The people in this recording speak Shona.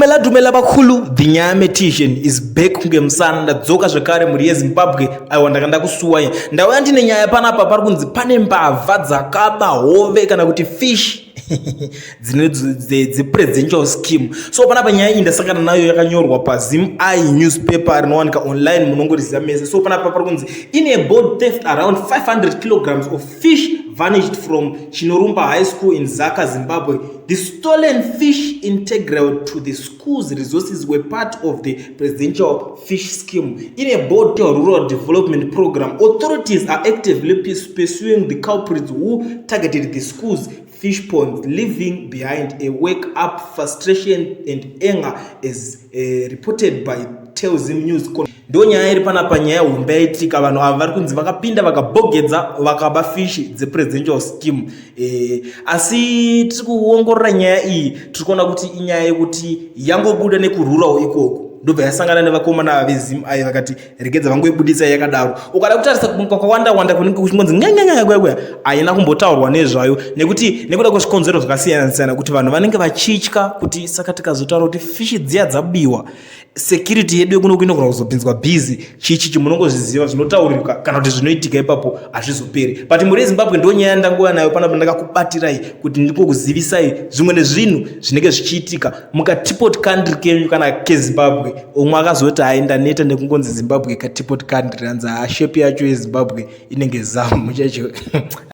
Dumela bakulu, the Nyametician is back kungemsana ndadzoka zvekare muri yeZimbabwe aiwa ndakanda kusuwa ndauya ndine nyaya panapa pari kunzi pane mbavha dzakaba hove kana kuti fish presidential scheme. So panapa nyaya iyi ndasangana nayo yakanyorwa paZim-Eye newspaper rinowanika online munongoriziva mese. So panapa pari kunzi in a boat theft around 500 kilograms of fish vanished from Chinorumba High School in Zaka, Zimbabwe. The stolen fish integral to the school's resources were part of the presidential fish scheme. In a board rural development program, authorities are actively pursuing the culprits who targeted the school's fish ponds, leaving behind a wake-up frustration and anger, as reported by Telzim News. Ndo nyaya iri panapa nyaya humba yaitika vanhu ava vari kunzi vakapinda vakabhogedza vakaba fishi dzepresidential scheme. Asi tiri kuongorora nyaya iyi tiri kuona kuti inyaya yekuti yangobuda nekururawo ikoko ndobva yasangana nevakomana veZim-Eye vakati regedza vangoibudisa yakadaro. Ukada kutarisa kwakawanda kunenge kuchingonzi nyanyanyanya haina kumbotaurwa nezvayo nekuda kwezvikonzero zvakasiyana-siyana kuti vanhu vanenge vachitya kuti saka tikazotaura kuti fishi dziya dzabiwa security yedu yekuno kuinogona kuzopinzwa busy chichi munongozviziva zvinotaurika kana kuti zvinoitika ipapo hazvizoperi. But muri yeZimbabwe ndo nyaya ndanguya nayo panapa ndakakubatirai kuti ndiko kuzivisai zvimwe nezvinhu zvinenge zvichiitika mukatipoti country kenyu kana keZimbabwe. Umwe akazoti aenda neta nekungonzi Zimbabwe katipoti country anza shape yacho yeZimbabwe inenge zamu chacho.